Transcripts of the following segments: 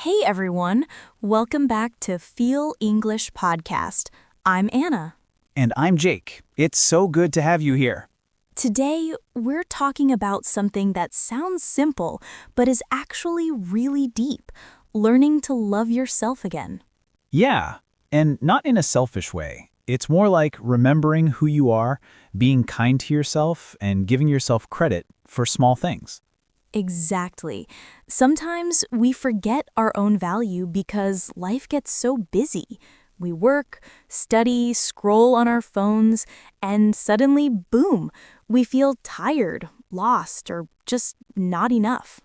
Hey everyone, welcome back to Feel English Podcast. I'm Anna. And I'm Jake. It's so good to have you here. Today, we're talking about something that sounds simple, but is actually really deep, learning to love yourself again. Yeah, and not in a selfish way. It's more like remembering who you are, being kind to yourself, and giving yourself credit for small things. Exactly. Sometimes we forget our own value because life gets so busy. We work, study, scroll on our phones, and suddenly, boom, we feel tired, lost, or just not enough.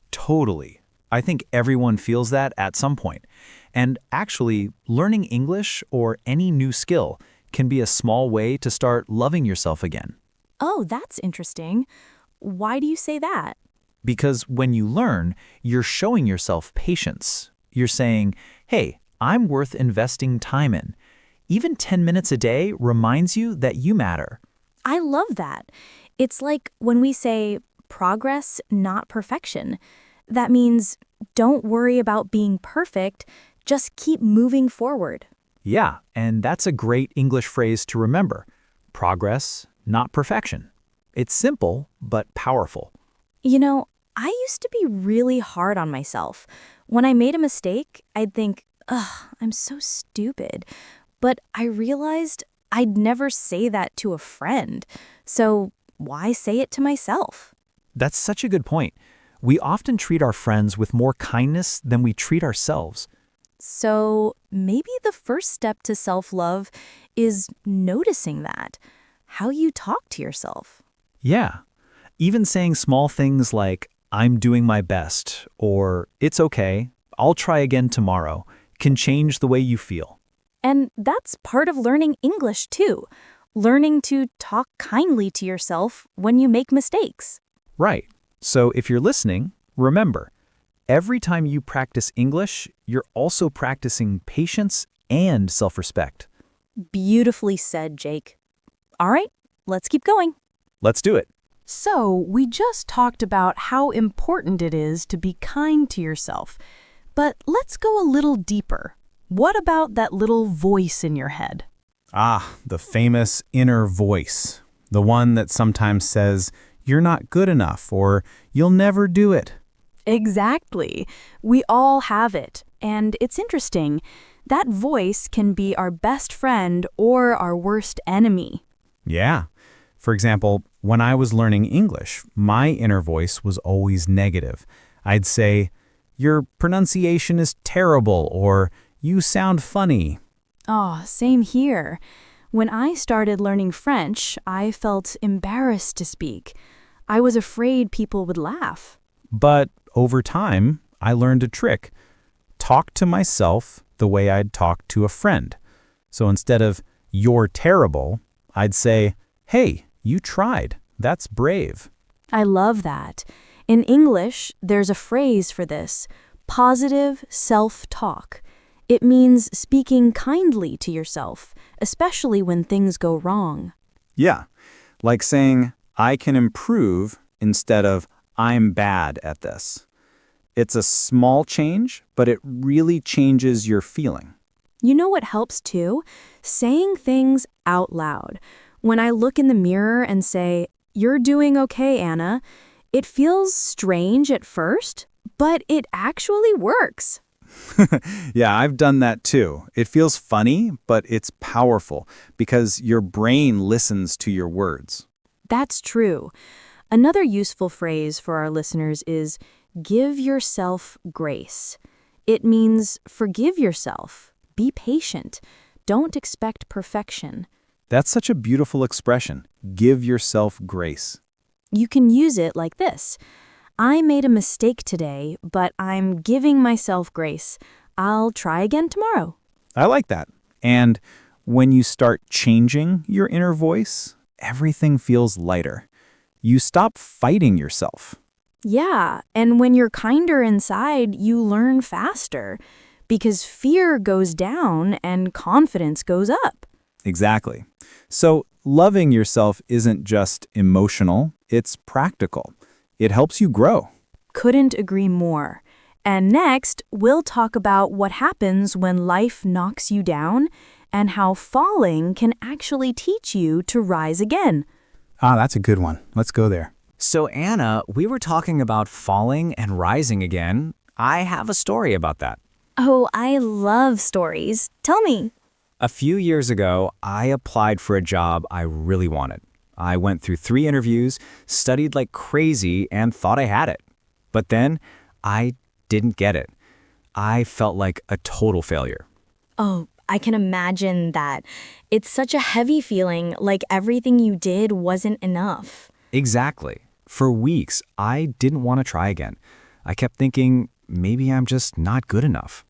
Totally. I think everyone feels that at some point. And actually, learning English or any new skill can be a small way to start loving yourself again. Oh, that's interesting. Why do you say that? Because when you learn, you're showing yourself patience. You're saying, hey, I'm worth investing time in. Even 10 minutes a day reminds you that you matter. I love that. It's like when we say progress, not perfection. That means don't worry about being perfect, just keep moving forward. Yeah, and that's a great English phrase to remember. Progress, not perfection. It's simple, but powerful. You know, I used to be really hard on myself. When I made a mistake, I'd think, ugh, I'm so stupid. But I realized I'd never say that to a friend. So why say it to myself? That's such a good point. We often treat our friends with more kindness than we treat ourselves. So maybe the first step to self-love is noticing that, how you talk to yourself. Yeah. Even saying small things like, I'm doing my best, or it's okay, I'll try again tomorrow, can change the way you feel. And that's part of learning English too, learning to talk kindly to yourself when you make mistakes. Right. So if you're listening, remember, every time you practice English, you're also practicing patience and self-respect. Beautifully said, Jake. All right, let's keep going. Let's do it. So, we just talked about how important it is to be kind to yourself. But let's go a little deeper. What about that little voice in your head? The famous inner voice. The one that sometimes says, you're not good enough, or you'll never do it. Exactly. We all have it. And it's interesting. That voice can be our best friend or our worst enemy. Yeah. For example, when I was learning English, my inner voice was always negative. I'd say, your pronunciation is terrible, or you sound funny. Oh, same here. When I started learning French, I felt embarrassed to speak. I was afraid people would laugh. But over time, I learned a trick. Talk to myself the way I'd talk to a friend. So instead of, you're terrible, I'd say, hey, you tried. That's brave. I love that. In English, there's a phrase for this, positive self-talk. It means speaking kindly to yourself, especially when things go wrong. Yeah, like saying, I can improve instead of, I'm bad at this. It's a small change, but it really changes your feeling. You know what helps too? Saying things out loud. When I look in the mirror and say, you're doing okay, Anna, it feels strange at first, but it actually works. Yeah, I've done that too. It feels funny, but it's powerful because your brain listens to your words. That's true. Another useful phrase for our listeners is give yourself grace. It means forgive yourself, be patient, don't expect perfection. That's such a beautiful expression. Give yourself grace. You can use it like this. I made a mistake today, but I'm giving myself grace. I'll try again tomorrow. I like that. And when you start changing your inner voice, everything feels lighter. You stop fighting yourself. Yeah, and when you're kinder inside, you learn faster because fear goes down and confidence goes up. Exactly. So loving yourself isn't just emotional, it's practical. It helps you grow. Couldn't agree more. And next, we'll talk about what happens when life knocks you down and how falling can actually teach you to rise again. Ah, that's a good one. Let's go there. So, Anna, we were talking about falling and rising again. I have a story about that. Oh, I love stories. Tell me. A few years ago, I applied for a job I really wanted. I went through 3 interviews, studied like crazy, and thought I had it. But then, I didn't get it. I felt like a total failure. Oh, I can imagine that. It's such a heavy feeling, like everything you did wasn't enough. Exactly. For weeks, I didn't want to try again. I kept thinking, maybe I'm just not good enough.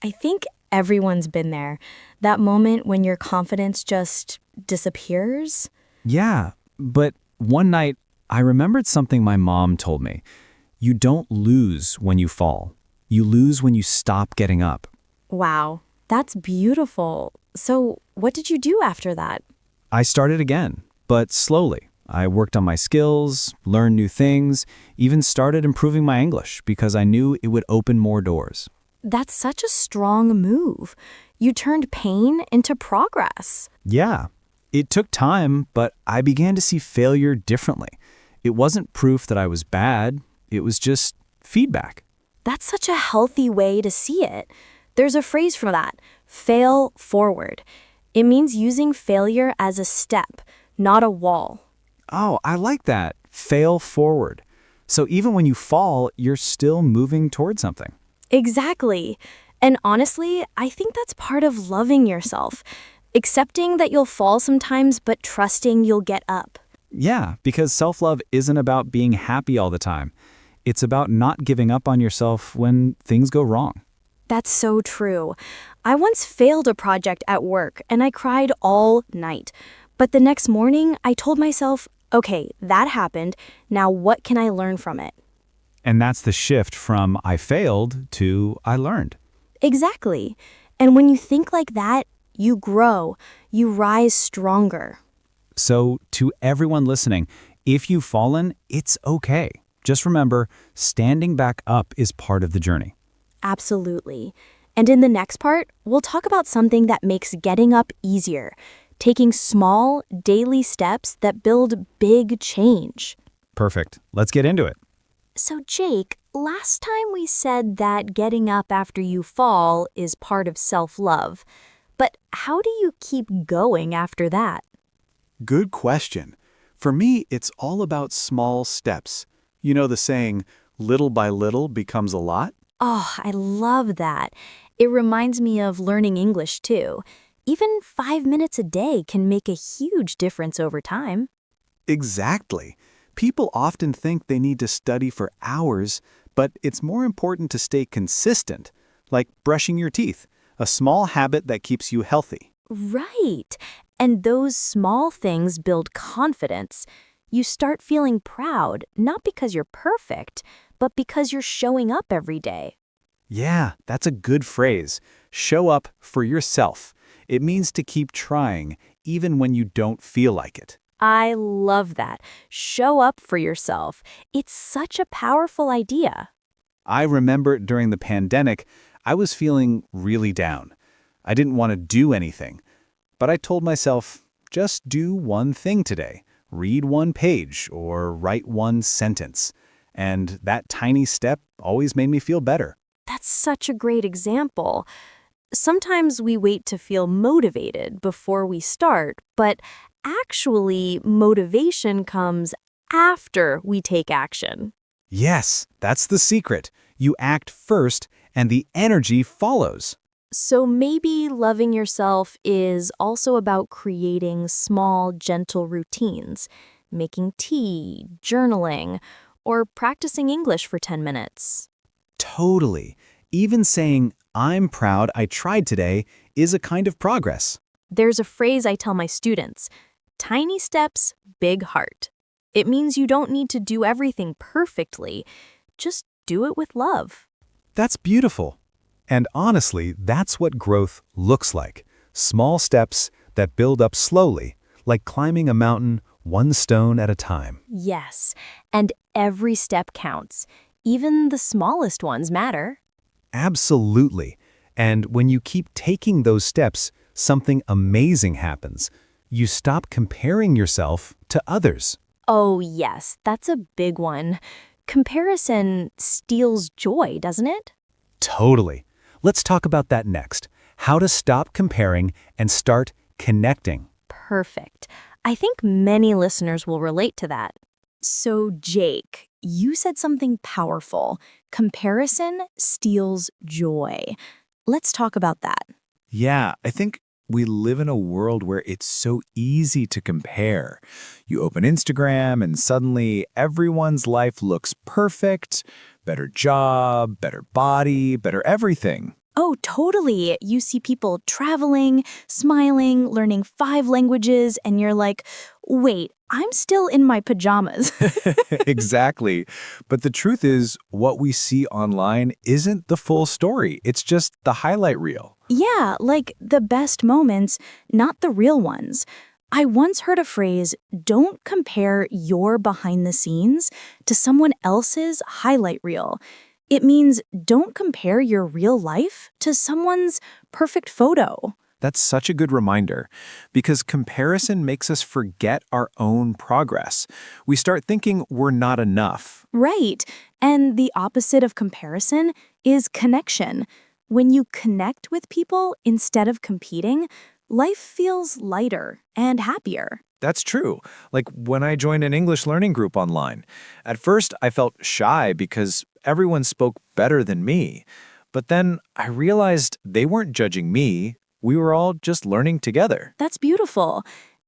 I think everyone's been there. That moment when your confidence just disappears. Yeah, but one night, I remembered something my mom told me. You don't lose when you fall. You lose when you stop getting up. Wow, that's beautiful. So, what did you do after that? I started again, but slowly. I worked on my skills, learned new things, even started improving my English because I knew it would open more doors. That's such a strong move. You turned pain into progress. Yeah, it took time, but I began to see failure differently. It wasn't proof that I was bad. It was just feedback. That's such a healthy way to see it. There's a phrase for that, fail forward. It means using failure as a step, not a wall. Oh, I like that. Fail forward. So even when you fall, you're still moving toward something. Exactly. And honestly, I think that's part of loving yourself. Accepting that you'll fall sometimes, but trusting you'll get up. Yeah, because self-love isn't about being happy all the time. It's about not giving up on yourself when things go wrong. That's so true. I once failed a project at work and I cried all night. But the next morning, I told myself, okay, that happened. Now what can I learn from it? And that's the shift from I failed to I learned. Exactly. And when you think like that, you grow. You rise stronger. So to everyone listening, if you've fallen, it's okay. Just remember, standing back up is part of the journey. Absolutely. And in the next part, we'll talk about something that makes getting up easier, taking small, daily steps that build big change. Perfect. Let's get into it. So, Jake, last time we said that getting up after you fall is part of self-love. But how do you keep going after that? Good question. For me, it's all about small steps. You know the saying, little by little becomes a lot? Oh, I love that. It reminds me of learning English, too. Even 5 minutes a day can make a huge difference over time. Exactly. People often think they need to study for hours, but it's more important to stay consistent, like brushing your teeth, a small habit that keeps you healthy. Right. And those small things build confidence. You start feeling proud, not because you're perfect, but because you're showing up every day. Yeah, that's a good phrase. Show up for yourself. It means to keep trying, even when you don't feel like it. I love that. Show up for yourself. It's such a powerful idea. I remember during the pandemic, I was feeling really down. I didn't want to do anything. But I told myself, just do one thing today. Read one page or write one sentence. And that tiny step always made me feel better. That's such a great example. Sometimes we wait to feel motivated before we start, but actually, motivation comes after we take action. Yes, that's the secret. You act first and the energy follows. So maybe loving yourself is also about creating small, gentle routines, making tea, journaling, or practicing English for 10 minutes. Totally. Even saying, I'm proud I tried today is a kind of progress. There's a phrase I tell my students, tiny steps, big heart. It means you don't need to do everything perfectly. Just do it with love. That's beautiful. And honestly, that's what growth looks like. Small steps that build up slowly, like climbing a mountain one stone at a time. Yes, and every step counts. Even the smallest ones matter. Absolutely. And when you keep taking those steps, something amazing happens. You stop comparing yourself to others. Oh, yes, that's a big one. Comparison steals joy, doesn't it? Totally. Let's talk about that next. How to stop comparing and start connecting. Perfect. I think many listeners will relate to that. So, Jake, you said something powerful. Comparison steals joy. Let's talk about that. Yeah, I think we live in a world where it's so easy to compare. You open Instagram and suddenly everyone's life looks perfect. Better job, better body, better everything. Oh, totally. You see people traveling, smiling, learning 5 languages, and you're like, wait, I'm still in my pajamas. Exactly. But the truth is, what we see online isn't the full story. It's just the highlight reel. Yeah, like the best moments, not the real ones. I once heard a phrase, don't compare your behind the scenes to someone else's highlight reel. It means don't compare your real life to someone's perfect photo. That's such a good reminder, because comparison makes us forget our own progress. We start thinking we're not enough. Right. And the opposite of comparison is connection. When you connect with people instead of competing, life feels lighter and happier. That's true. Like when I joined an English learning group online. At first, I felt shy because everyone spoke better than me. But then I realized they weren't judging me. We were all just learning together. That's beautiful.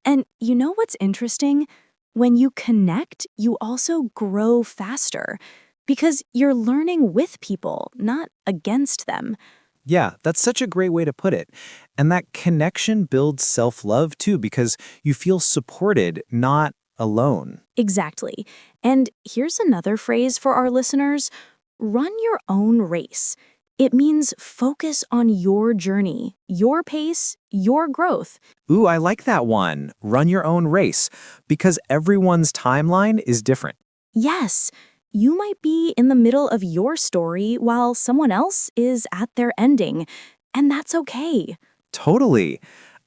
And you know what's interesting? When you connect, you also grow faster because you're learning with people, not against them. Yeah, that's such a great way to put it. And that connection builds self-love too, because you feel supported, not alone. Exactly. And here's another phrase for our listeners. Run your own race. It means focus on your journey, your pace, your growth. Ooh, I like that one. Run your own race, because everyone's timeline is different. Yes, you might be in the middle of your story while someone else is at their ending, and that's okay. Totally.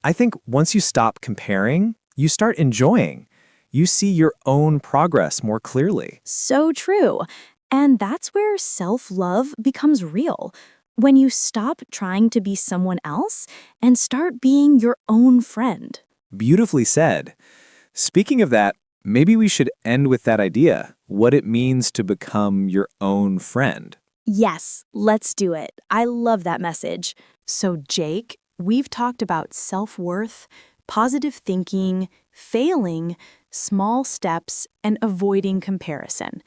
I think once you stop comparing, you start enjoying. You see your own progress more clearly. So true. And that's where self-love becomes real. When you stop trying to be someone else and start being your own friend. Beautifully said. Speaking of that, maybe we should end with that idea, what it means to become your own friend. Yes, let's do it. I love that message. So, Jake, we've talked about self-worth, positive thinking, failing, small steps, and avoiding comparison.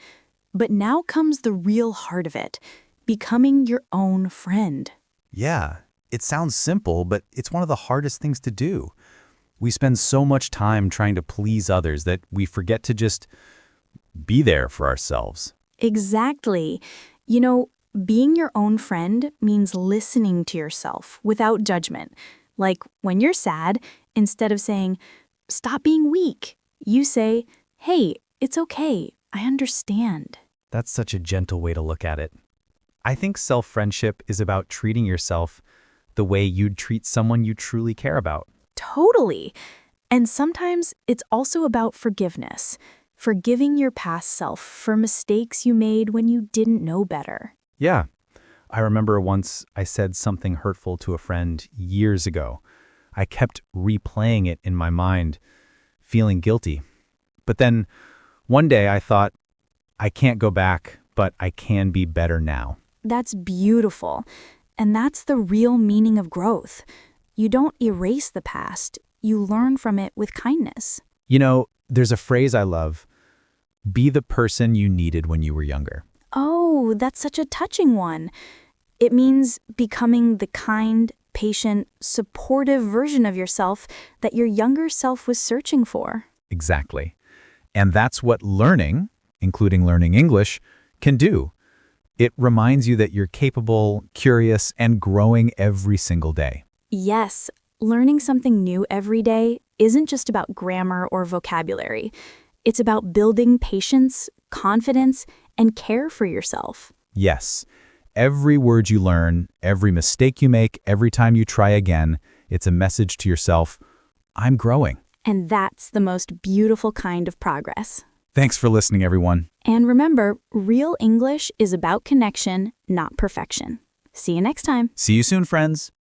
But now comes the real heart of it, becoming your own friend. Yeah, it sounds simple, but it's one of the hardest things to do. We spend so much time trying to please others that we forget to just be there for ourselves. Exactly. You know, being your own friend means listening to yourself without judgment. Like when you're sad, instead of saying, stop being weak, you say, hey, it's okay, I understand. That's such a gentle way to look at it. I think self-friendship is about treating yourself the way you'd treat someone you truly care about. Totally. And sometimes it's also about forgiveness, forgiving your past self for mistakes you made when you didn't know better. Yeah. I remember once I said something hurtful to a friend years ago. I kept replaying it in my mind, feeling guilty. But then one day I thought, I can't go back, but I can be better now. That's beautiful. And that's the real meaning of growth. You don't erase the past. You learn from it with kindness. You know, there's a phrase I love, be the person you needed when you were younger. Oh, that's such a touching one. It means becoming the kind, patient, supportive version of yourself that your younger self was searching for. Exactly. And that's what learning, including learning English, can do. It reminds you that you're capable, curious, and growing every single day. Yes, learning something new every day isn't just about grammar or vocabulary. It's about building patience, confidence, and care for yourself. Yes. Every word you learn, every mistake you make, every time you try again, it's a message to yourself, I'm growing. And that's the most beautiful kind of progress. Thanks for listening, everyone. And remember, real English is about connection, not perfection. See you next time. See you soon, friends.